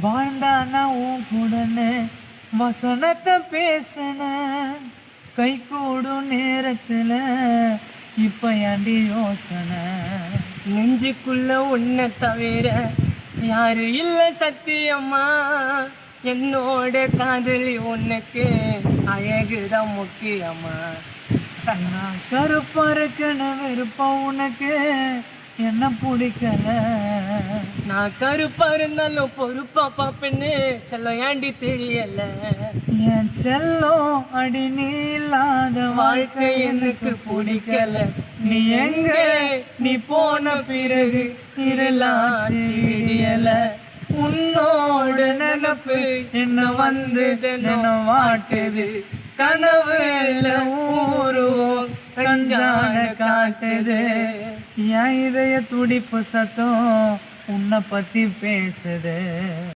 வாழ்ந்தானா உன் கூடன்னு வசனத்தை பேசுன கை கூடும் நேரத்துல இப்ப ஏண்டி யோசனை நெஞ்சுக்குள்ள உன்னை தவிர யாரு இல்ல சத்தியம்மா. என்னோட காதலி உனக்கு அழகுதான் முக்கியமா. நான் கருப்பா இருக்கணும் விருப்பம் உனக்கு என்ன பிடிக்கல. நான் கருப்பா இருந்தாலும் பொறுப்பா பாப்பேன்னு செல்லம் ஏண்டி தெரியல. என் செல்லம் அடி நீ இல்லாத வாழ்க்கை எனக்கு பிடிக்கல. நீ எங்க நீ போன பிறகு இருளாம் சிடியல. உன்னோட நினப்பு என்ன வந்து தினம் வாட்டுது. கனவுல ஊருவோம் கஞ்சான காட்டுது. என் இதய துடிப்பு சத்தம் உன்னை பத்தி பேசுது.